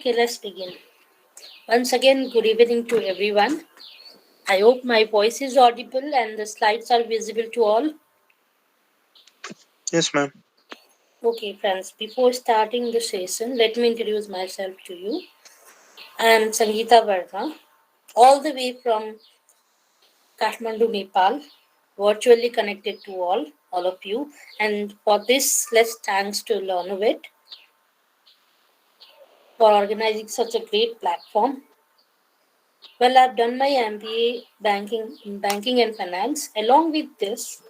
Okay, let's begin. Once again, good evening to everyone. I hope my voice is audible and the slides are visible to all. Yes, ma'am. Okay, friends, before starting the session, let me introduce myself to you. I am Sangeeta Verma, all the way from Kathmandu, Nepal, virtually connected to all of you. And for this, let's thanks to LearnOvit for organizing such a great platform. Well, I've done my MBA banking in banking and finance. Along with this,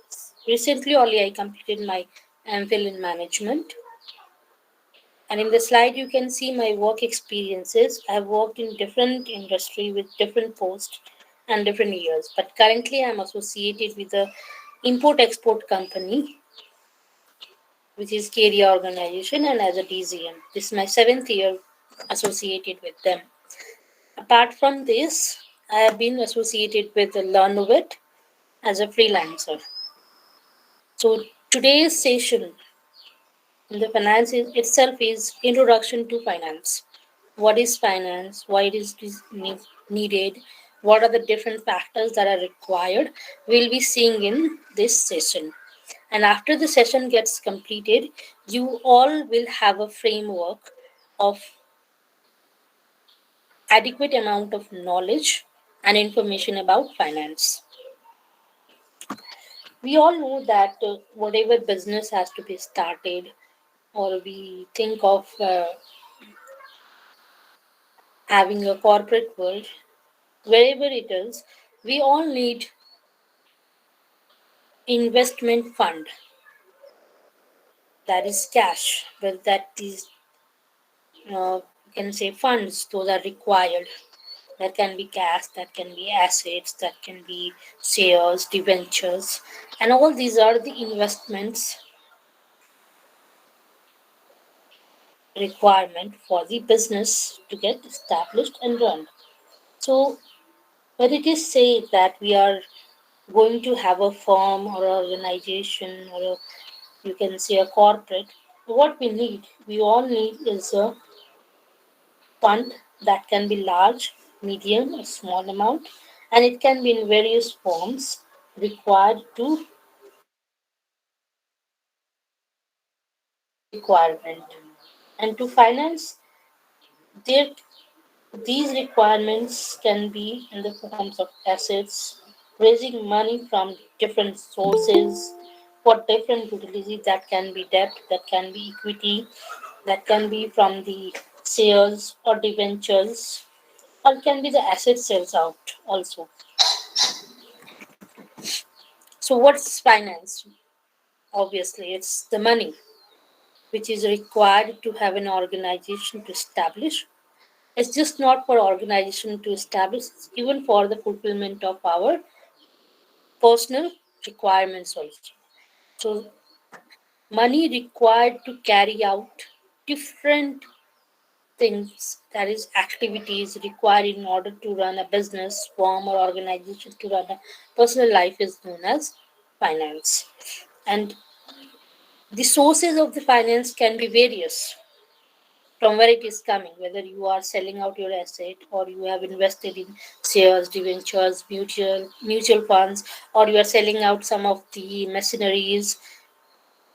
recently only I completed my MPhil in management. And in the slide, you can see my work experiences. I've worked in different industry with different posts and different years. But currently, I'm associated with a import-export company, which is KDA organization, and as a DZM. This is my 7th year associated with them. Apart from this, I have been associated with LearnOvit as a freelancer. So today's session in the finance itself is introduction to finance. What is finance? Why it is needed? What are the different factors that are required? We'll be seeing in this session. And after the session gets completed, you all will have a framework of adequate amount of knowledge and information about finance. We all know that whatever business has to be started, or we think of having a corporate world, wherever it is, we all need investment fund, that is cash, but that is you can say funds, those are required. That can be cash, that can be assets, that can be shares, debentures, and all these are the investments requirement for the business to get established and run. So when it is said that we are going to have a firm or organization or you can say a corporate, what we all need is a fund that can be large, medium, or small amount, and it can be in various forms required to requirement. And to finance their these requirements can be in the forms of assets, raising money from different sources for different utilities, that can be debt, that can be equity, that can be from the shares or debentures, or can be the asset sales out also. So, what's finance? Obviously, it's the money which is required to have an organization to establish. It's just not for organization to establish, it's even for the fulfillment of our personal requirements also. So money required to carry out different things, that is activities required in order to run a business, firm or organization, to run a personal life, is known as finance. And the sources of the finance can be various from where it is coming, whether you are selling out your asset or you have invested in shares, debentures, mutual funds, or you are selling out some of the machineries,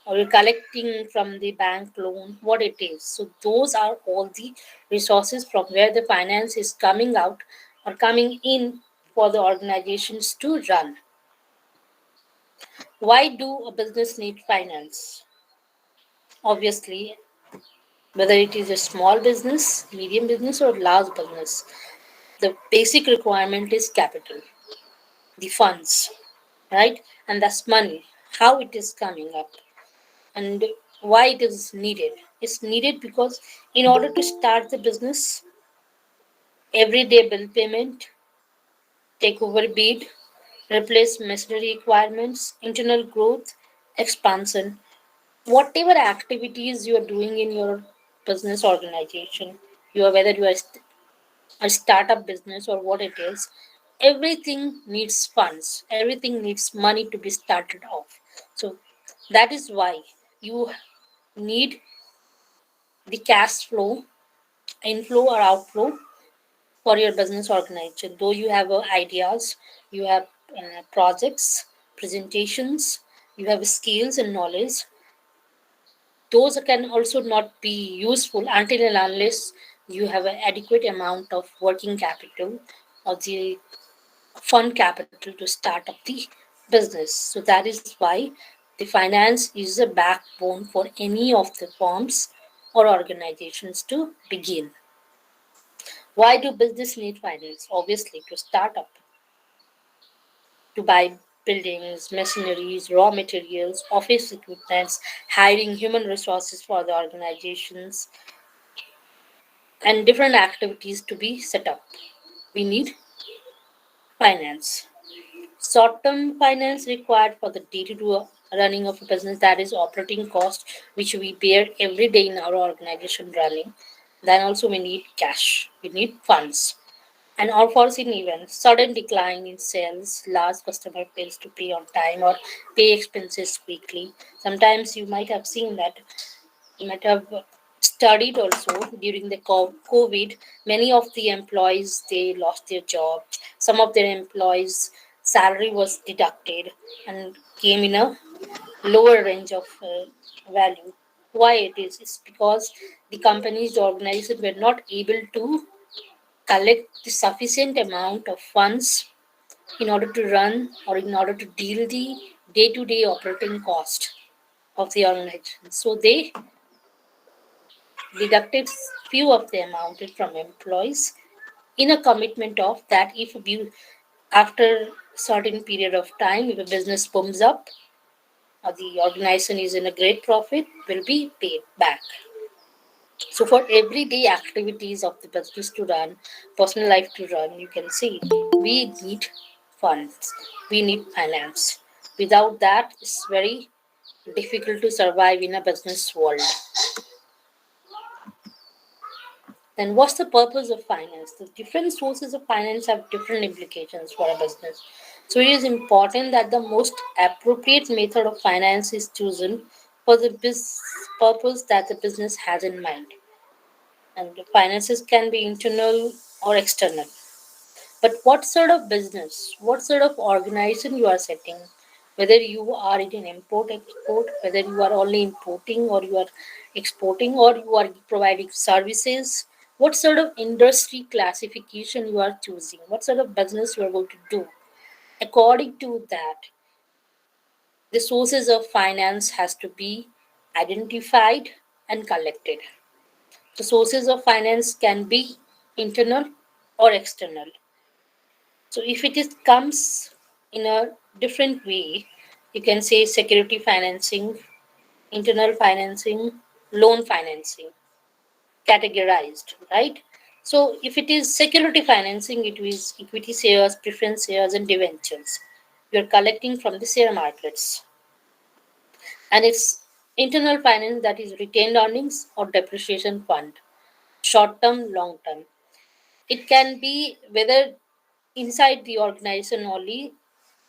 or you're collecting from the bank loan, what it is. So those are all the resources from where the finance is coming out or coming in for the organizations to run. Why do a business need finance? Obviously, whether it is a small business, medium business, or large business, the basic requirement is capital, the funds, right? And that's money, how it is coming up, and why it is needed. It's needed because in order to start the business, everyday bill payment, take over bid, replace machinery requirements, internal growth, expansion, whatever activities you are doing in your business organization, you are whether you are a startup business or what it is, everything needs funds, everything needs money to be started off. So that is why you need the cash flow inflow or outflow for your business organization. Though you have ideas, you have projects, presentations, you have skills and knowledge, those can also not be useful until and unless you have an adequate amount of working capital or the fund capital to start up the business. So that is why the finance is a backbone for any of the firms or organizations to begin. Why do business need finance? Obviously, to start up, to buy buildings, machineries, raw materials, office equipments, hiring human resources for the organizations, and different activities to be set up. We need finance. Short term finance required for the day to day running of a business, that is operating cost, which we bear every day in our organization running. Then also we need cash, we need funds. And unforeseen events, sudden decline in sales, large customer fails to pay on time or pay expenses quickly. Sometimes you might have seen that, you might have studied also during the COVID, many of the employees they lost their job. Some of their employees' salary was deducted and came in a lower range of value. Why it is? It's because the companies, the organization were not able to collect the sufficient amount of funds in order to run or in order to deal the day-to-day operating cost of the organization. So they deducted few of the amount from employees in a commitment of that if we, after certain period of time, if a business booms up or the organization is in a great profit, will be paid back. So for everyday activities of the business to run, personal life to run, you can see we need funds, we need finance. Without that, it's very difficult to survive in a business world. Then what's the purpose of finance? The different sources of finance have different implications for a business. So it is important that the most appropriate method of finance is chosen for the purpose that the business has in mind. And the finances can be internal or external. But what sort of business, what sort of organization you are setting, whether you are in an import export, whether you are only importing or you are exporting or you are providing services, what sort of industry classification you are choosing, what sort of business you are going to do. According to that, the sources of finance has to be identified and collected. The sources of finance can be internal or external. So if it is comes in a different way, you can say security financing, internal financing, loan financing, categorized, right? So if it is security financing, it is equity shares, preference shares, and debentures. You are collecting from the share markets. And it's internal finance, that is retained earnings or depreciation fund, short term, long term. It can be whether inside the organization only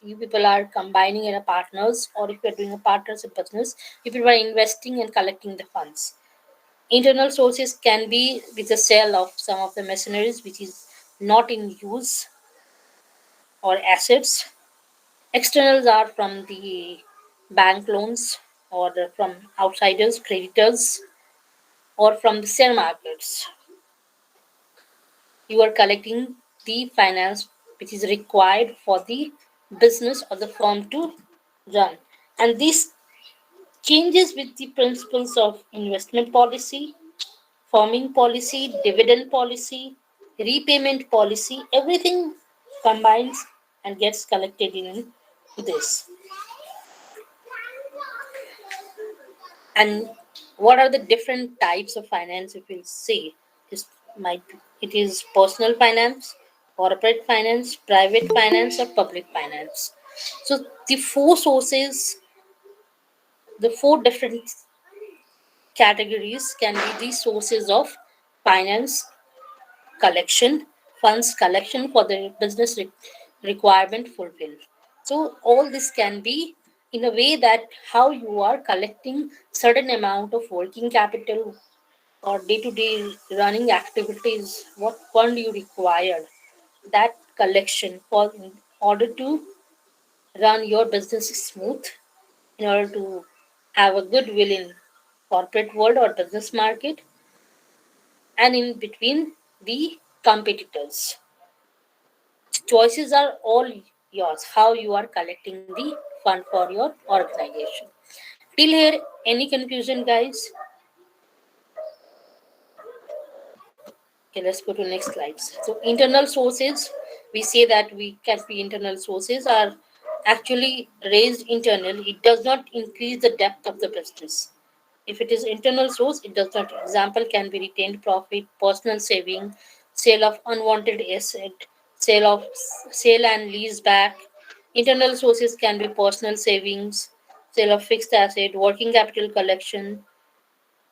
you people are combining in a partners, or if you're doing a partnership business, if you are investing and collecting the funds. Internal sources can be with the sale of some of the machineries which is not in use or assets. Externals are from the bank loans or from outsiders, creditors, or from the share markets. You are collecting the finance which is required for the business or the firm to run. And this changes with the principles of investment policy, farming policy, dividend policy, repayment policy, everything combines and gets collected in this. And what are the different types of finance? If we'll see, is might it is personal finance, corporate finance, private finance, or public finance. So the four sources, the four different categories can be the sources of finance collection, funds collection for the business requirement fulfilled. So all this can be in a way that how you are collecting certain amount of working capital or day-to-day running activities, what fund you required, that collection for in order to run your business smooth, in order to have a goodwill in corporate world or business market, and in between the competitors. Choices are all yours, how you are collecting the fund for your organization. Till here, any confusion, guys? Okay, let's go to next slides. So internal sources, we say that we can be internal sources are actually raised internally. It does not increase the depth of the business. If it is internal source, it does not. Example can be retained profit, personal saving, sale of unwanted asset, sale of sale and lease back. Internal sources can be personal savings, sale of fixed asset, working capital collection,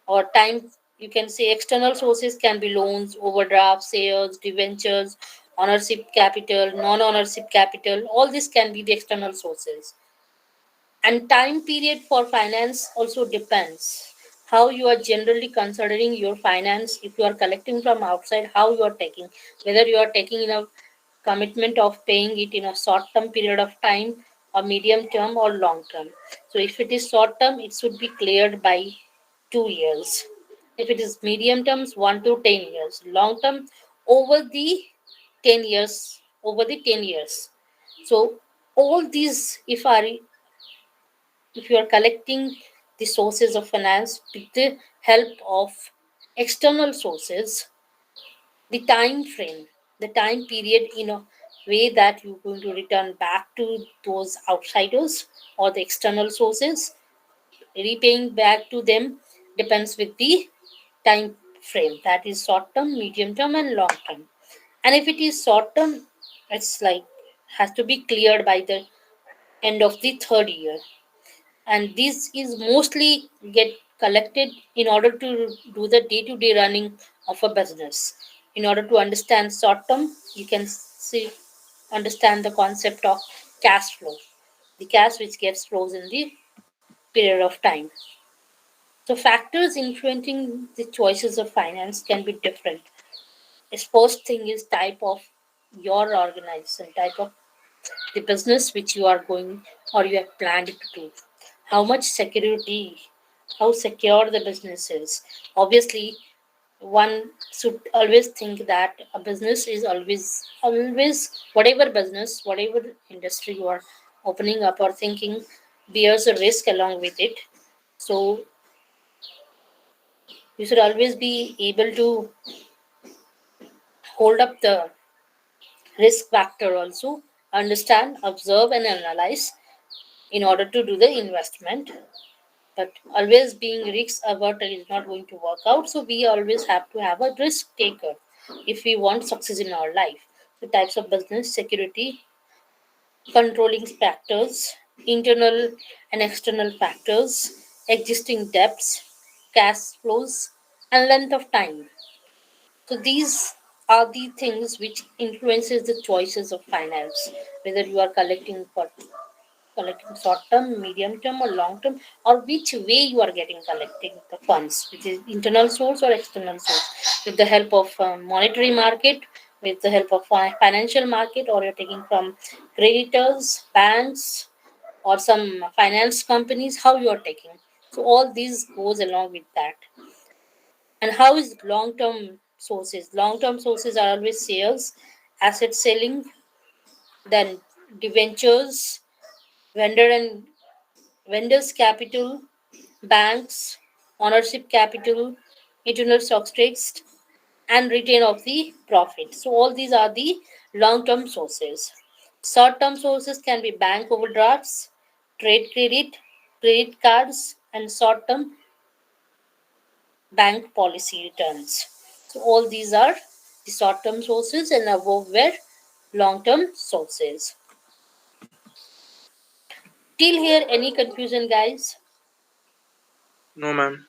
or time. You can say external sources can be loans, overdrafts, sales, debentures, ownership capital, non-ownership capital. All this can be the external sources. And time period for finance also depends how you are generally considering your finance. If you are collecting from outside, how you are taking, whether you are taking in a commitment of paying it in a short term period of time, or medium term, or long term. So if it is short term, it should be cleared by 2 years. If it is medium terms, 1 to 10 years. Long term, over the 10 years, over the 10 years. So all these, if you are collecting the sources of finance with the help of external sources, the time frame, the time period in a way that you're going to return back to those outsiders or the external sources, repaying back to them depends with the time frame, that is short term, medium term, and long term. And if it is short term, it's like has to be cleared by the end of the third year, and this is mostly get collected in order to do the day-to-day running of a business. In order to understand short term, you can see understand the concept of cash flow, the cash which gets flows in the period of time. So factors influencing the choices of finance can be different. Its first thing is type of your organization, type of the business which you are going or you have planned to do, how much security, how secure the business is. Obviously, one should always think that a business is always whatever business, whatever industry you are opening up or thinking, bears a risk along with it. So you should always be able to hold up the risk factor also, understand, observe, and analyze in order to do the investment. But always being risk averted is not going to work out. So we always have to have a risk taker if we want success in our life. The types of business: security, controlling factors, internal and external factors, existing debts, cash flows, and length of time. So these are the things which influences the choices of finance, whether you are collecting short term, medium term, or long term, or which way you are getting collecting the funds, which is internal source or external source, with the help of monetary market, with the help of financial market, or you're taking from creditors, banks, or some finance companies, how you are taking. So all these goes along with that. And how is long term sources? Long term sources are always sales, asset selling, then debentures, vendor and vendors capital, banks, ownership capital, internal stock stakes, and return of the profit. So all these are the long-term sources. Short-term sources can be bank overdrafts, trade credit, credit cards, and short-term bank policy returns. So all these are the short-term sources, and above were long-term sources. Till here, any confusion, guys? No, ma'am.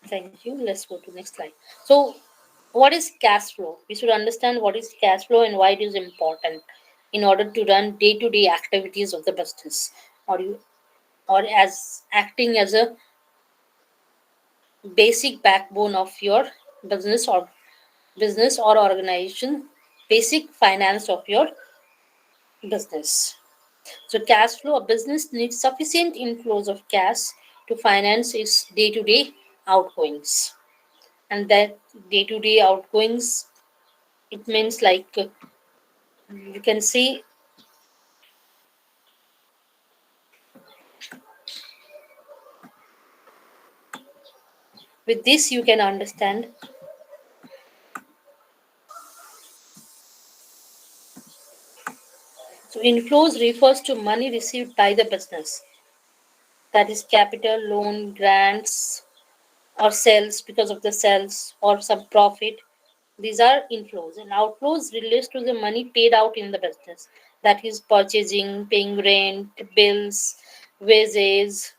Thank you. Let's go to next slide. So, what is cash flow? We should understand what is cash flow and why it is important in order to run day-to-day activities of the business, or you or as acting as a basic backbone of your business or organization, basic finance of your business. So cash flow, a business needs sufficient inflows of cash to finance its day-to-day outgoings. And that day-to-day outgoings, it means like you can see with this you can understand. So inflows refers to money received by the business. That is capital, loan, grants, or sales because of the sales or some profit. These are inflows, and outflows relates to the money paid out in the business. That is purchasing, paying rent, bills, wages,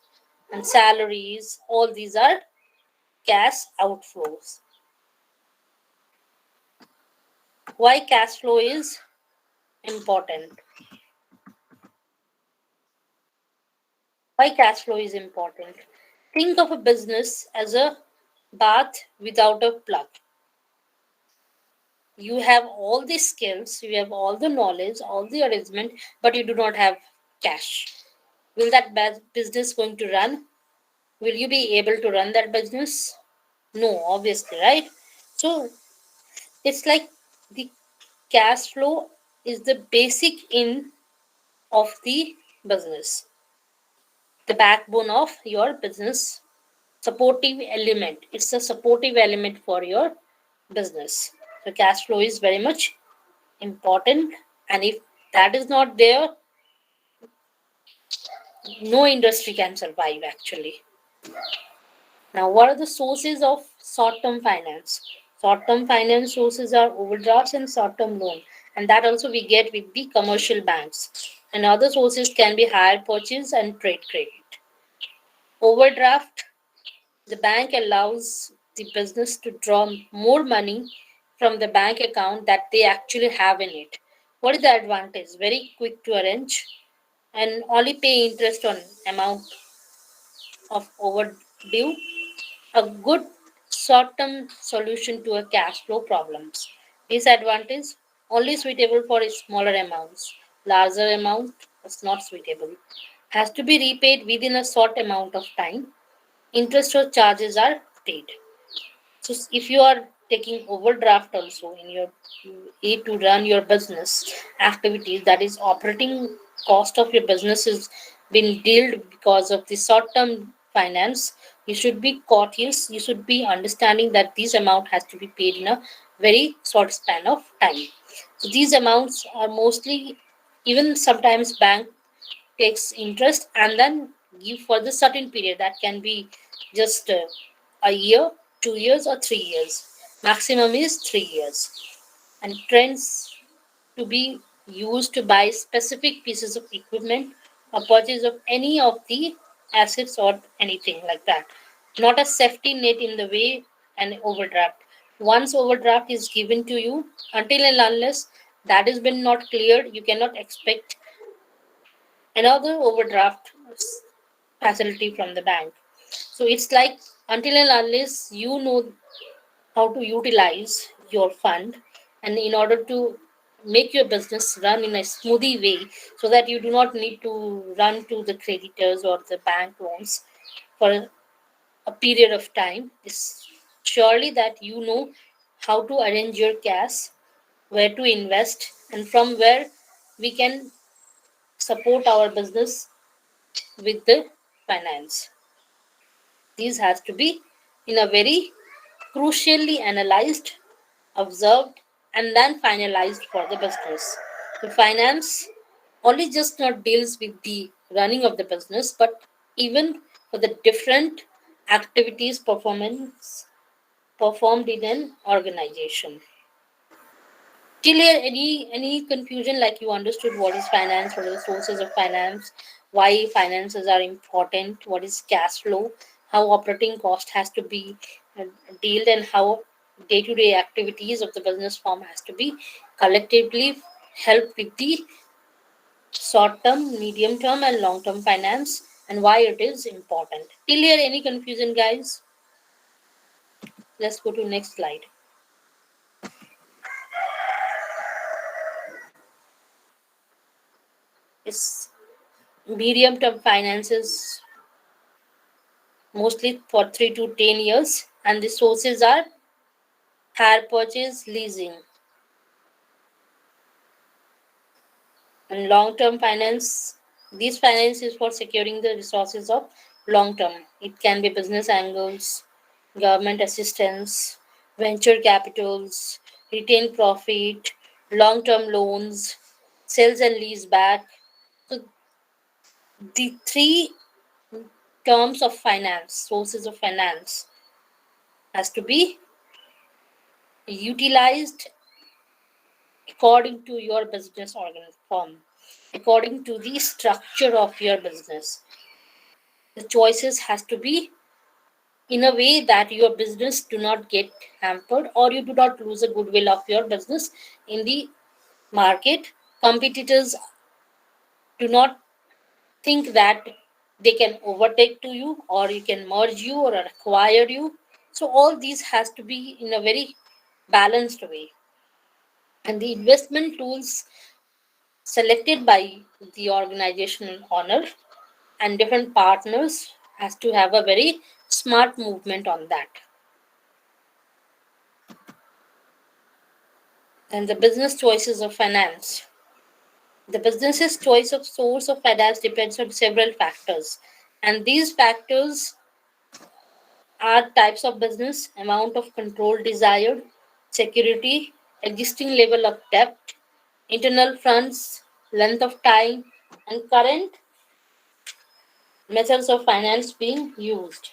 and salaries. All these are cash outflows. Why cash flow is important? Why cash flow is important? Think of a business as a bath without a plug. You have all the skills, you have all the knowledge, all the arrangement, but you do not have cash. Will that business going to run? Will you be able to run that business? No, obviously, right? So it's like the cash flow is the basic in of the business, the backbone of your business, supportive element. It's a supportive element for your business. So cash flow is very much important, and if that is not there, no industry can survive actually. Now, what are the sources of short term finance? Short term finance sources are overdrafts and short term loan, and that also we get with the commercial banks. And other sources can be hire purchase and trade credit. Overdraft, the bank allows the business to draw more money from the bank account that they actually have in it. What is the advantage? Very quick to arrange and only pay interest on amount of overdue. A good short-term solution to a cash flow problems. Disadvantage, only suitable for smaller amounts. Larger amount is not suitable. Has to be repaid within a short amount of time. Interest or charges are paid. So if you are taking overdraft also in your aid to run your business activities, that is operating cost of your business is been dealt because of the short term finance, you should be cautious. You should be understanding that this amount has to be paid in a very short span of time. So these amounts are mostly, even sometimes bank takes interest and then give for the certain period that can be just a year, 2 years, or 3 years. Maximum is 3 years. And trends to be used to buy specific pieces of equipment or purchase of any of the assets or anything like that. Not a safety net in the way an overdraft. Once overdraft is given to you, until and unless that has been not cleared, you cannot expect another overdraft facility from the bank. So it's like until and unless you know how to utilize your fund, and in order to make your business run in a smoothie way, so that you do not need to run to the creditors or the bank loans for a period of time, is surely that you know how to arrange your cash, where to invest, and from where we can support our business with the finance. These has to be in a very crucially analyzed, observed, and then finalized for the business. The finance only just not deals with the running of the business, but even for the different activities performance performed in an organization. Clear any confusion, like you understood what is finance, what are the sources of finance, why finances are important, what is cash flow, how operating cost has to be uh, dealt, and how day-to-day activities of the business firm has to be collectively help with the short-term, medium-term, and long-term finance, and why it is important. Clear any confusion, guys? Let's go to next slide. It's medium term finances, mostly for 3 to 10 years, and the sources are hire purchase, leasing. And long term finance, these finance is for securing the resources of long term. It can be business angles, government assistance, venture capitals, retained profit, long term loans, sales and lease back. So the three terms of finance, sources of finance, has to be utilized according to your business form, according to the structure of your business. The choices has to be in a way that your business do not get hampered or you do not lose the goodwill of your business in the market. Competitors do not think that they can overtake to you or you can merge you or acquire you. So all these has to be in a very balanced way. And the investment tools selected by the organizational owner and different partners has to have a very smart movement on that. And the business choices of finance. The business's choice of source of finance depends on several factors. And these factors are types of business, amount of control desired, security, existing level of debt, internal funds, length of time, and current methods of finance being used.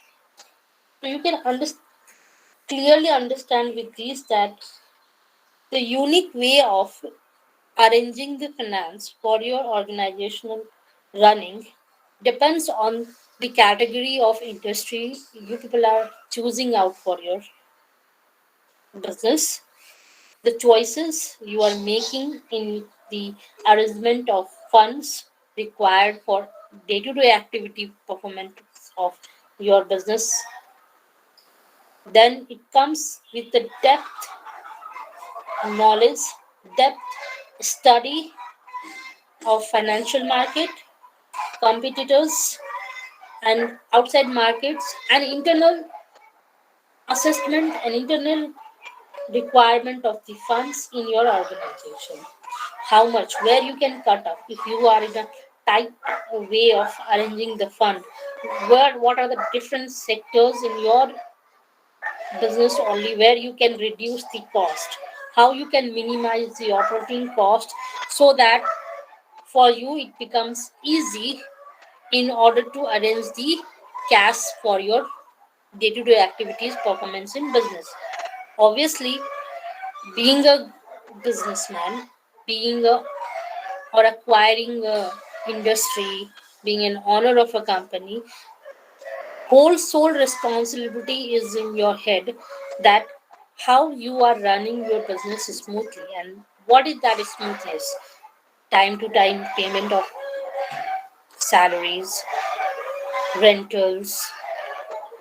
So you can clearly understand with these that the unique way of arranging the finance for your organizational running depends on the category of industry you people are choosing out for your business, the choices you are making in the arrangement of funds required for day-to-day activity performance of your business. Then it comes with the depth knowledge, depth study of financial market, competitors, and outside markets, and internal assessment and internal requirement of the funds in your organization. How much, where you can cut off if you are in a tight way of arranging the fund. Where what are the different sectors in your business only where you can reduce the cost? How you can minimize the operating cost so that for you it becomes easy in order to arrange the cash for your day-to-day activities performance in business. Obviously, being a businessman, being a or acquiring a industry, being an owner of a company, whole sole responsibility is in your head that how you are running your business smoothly. And what is that smoothness? Time to time payment of salaries, rentals,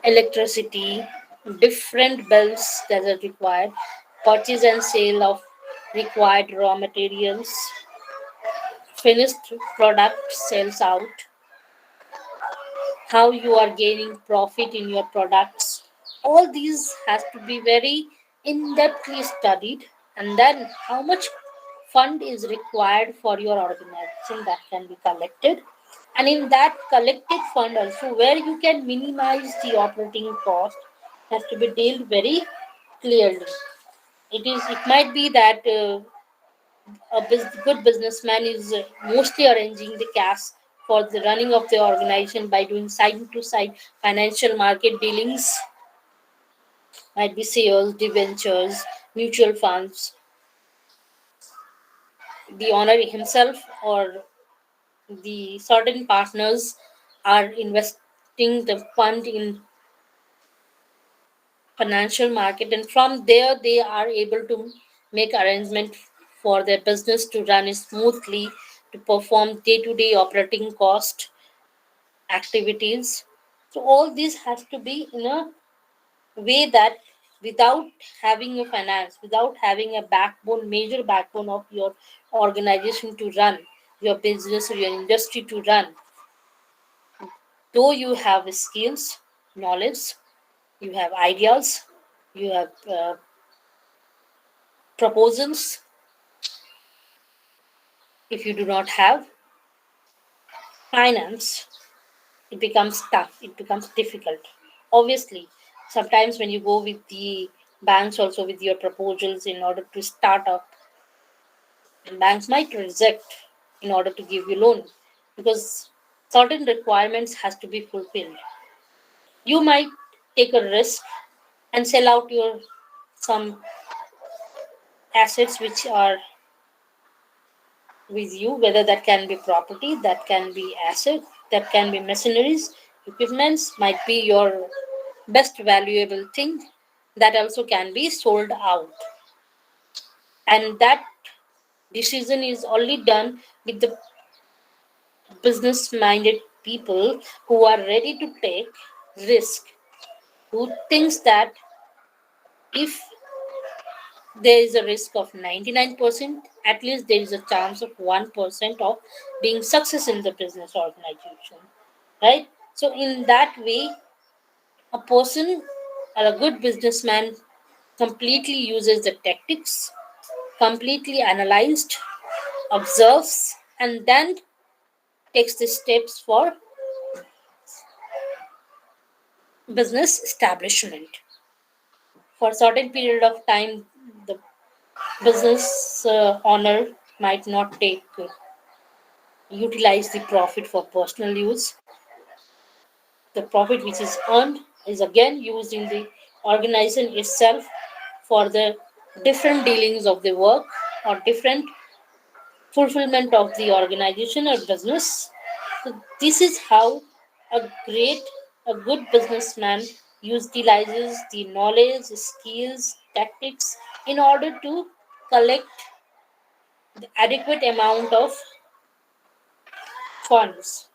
electricity, different bills that are required, purchase and sale of required raw materials, finished product sales out, how you are gaining profit in your products. All these has to be very in-depthly studied, and then how much fund is required for your organization that can be collected. And in that collected fund also where you can minimize the operating cost has to be dealt very clearly. It might be that good businessman is mostly arranging the cash for the running of the organization by doing side to side financial market dealings, might be sales, debentures, mutual funds. The owner himself or the certain partners are investing the fund in financial market, and from there they are able to make arrangement for their business to run smoothly, to perform day-to-day operating cost activities. So all this has to be in a way that without having a finance, without having a backbone, major backbone of your organization to run, your business or your industry to run, though you have skills, knowledge, you have ideas, you have proposals, if you do not have finance, it becomes tough, it becomes difficult. Obviously, sometimes when you go with the banks also with your proposals in order to start up, banks might reject in order to give you loan because certain requirements has to be fulfilled. You might take a risk and sell out your some assets which are with you, whether that can be property, that can be asset, that can be machineries, equipments, might be your best valuable thing that also can be sold out. And that decision is only done with the business minded people who are ready to take risk, who thinks that if there is a risk of 99%, at least there is a chance of 1% of being success in the business organization, right? So in that way, a person or a good businessman completely uses the tactics, completely analyzed, observes, and then takes the steps for business establishment. For a certain period of time, the business owner might not take utilize the profit for personal use. The profit which is earned is again used in the organization itself for the different dealings of the work or different fulfillment of the organization or business. So this is how a good businessman utilizes the knowledge, skills, tactics in order to collect the adequate amount of funds,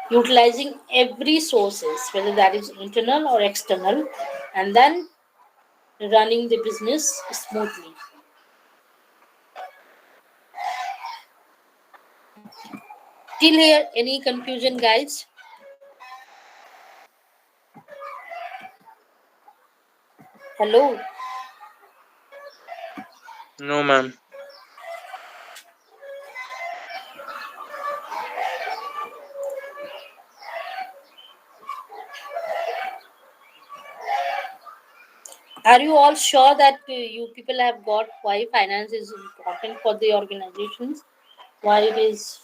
utilizing every sources, whether that is internal or external, and then running the business smoothly. Till here, any confusion, guys? Hello. No, ma'am. Are you all sure that you people have got why finance is important for the organizations? Why it is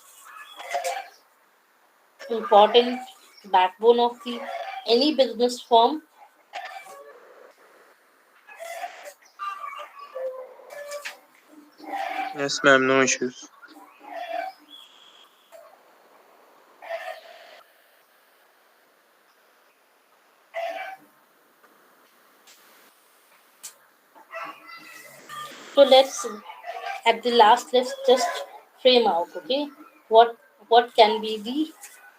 important backbone of the any business firm? Yes, ma'am. No issues. So let's at the last let's just frame out, okay? What can be the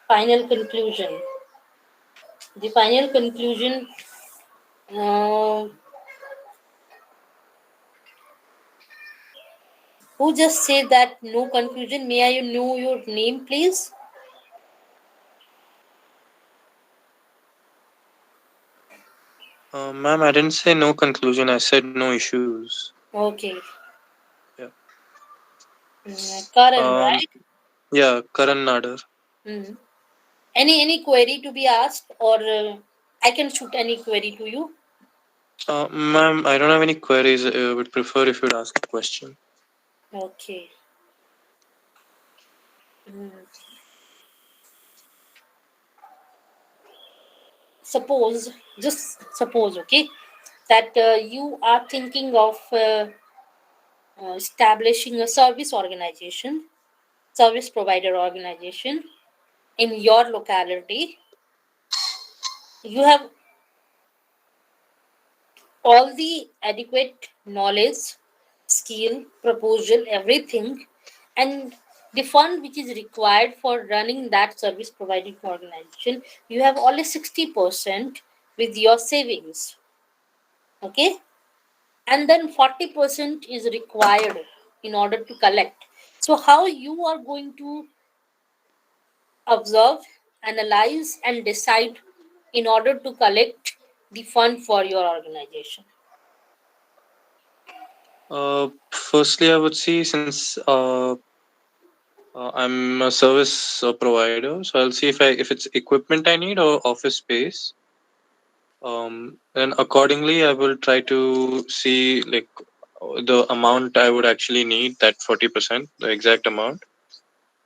final conclusion? The final conclusion. Uh, who just said that no conclusion? May I know your name, please? Ma'am, I didn't say no conclusion. I said no issues. Okay. Yeah. Karan, Um. right? Yeah. Karan Nadar. Hmm. Any query to be asked, or I can shoot any query to you. Ma'am, I don't have any queries. Would prefer if you'd ask a question. Okay. Mm. Suppose, just suppose, okay, that you are thinking of establishing a service organization, service provider organization in your locality. You have all the adequate knowledge, skill, proposal, everything, and the fund which is required for running that service providing organization, you have only 60% with your savings. Okay, and then 40% is required in order to collect. So how you are going to observe, analyze, and decide in order to collect the fund for your organization? Firstly, I would see, since I'm a service provider, so I'll see if it's equipment I need or office space. And accordingly, I will try to see like the amount I would actually need, that 40%, the exact amount,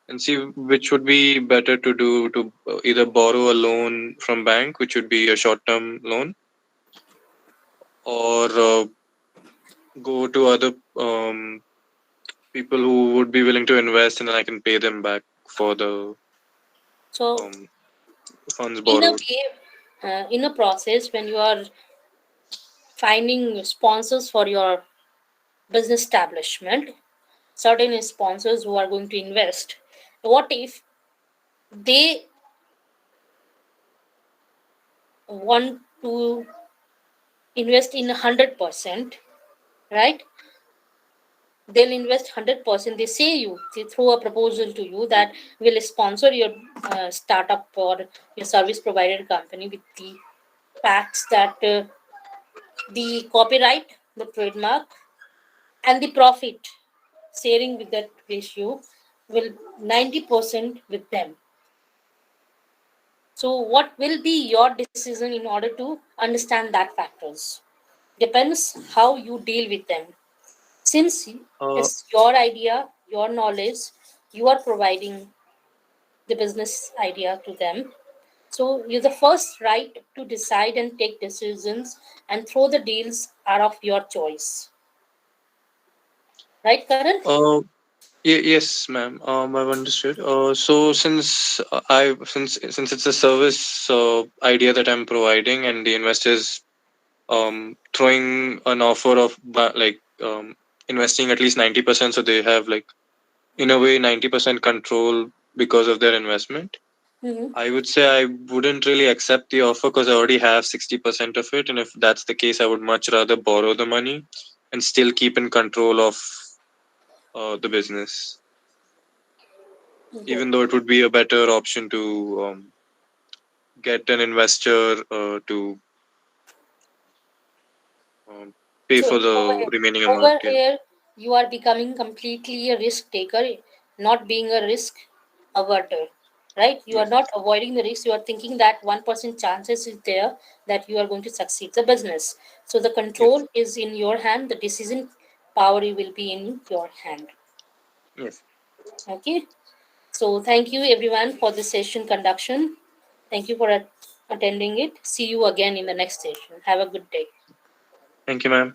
and see which would be better to do, to either borrow a loan from bank, which would be a short-term loan, or go to other people who would be willing to invest, and then I can pay them back for the So um, funds in a borrowed. way, in a process when you are finding sponsors for your business establishment, certain sponsors who are going to invest, what if they want to invest in 100%, right? They'll invest 100%. They say you, they throw a proposal to you that will sponsor your startup or your service provider company with the facts that the copyright, the trademark, and the profit sharing with that ratio will 90% with them. So what will be your decision in order to understand that factors? Depends how you deal with them. Since Uh, it's your idea, your knowledge, you are providing the business idea to them. So you're the first right to decide and take decisions and throw the deals are of your choice. Right, Karan? uh, yes, ma'am. I've understood. So since it's a service idea that I'm providing, and the investors throwing an offer of investing at least 90%, so they have like, in a way, 90% control because of their investment. Mm-hmm. I would say I wouldn't really accept the offer because I already have 60% of it, and if that's the case, I would much rather borrow the money and still keep in control of the business, Good. even though it would be a better option to get an investor to um, pay So for the remaining amount. over Yeah. here, you are becoming completely a risk taker, not being a risk averter, right? You are Yes. not avoiding the risk. You are thinking that 1% chances is there that you are going to succeed the business. So the Yes. control is in your hand. The decision power will be in your hand. Yes. Okay. So thank you everyone for this session conduction. Thank you for attending it. See you again in the next session. Have a good day. Thank you, ma'am.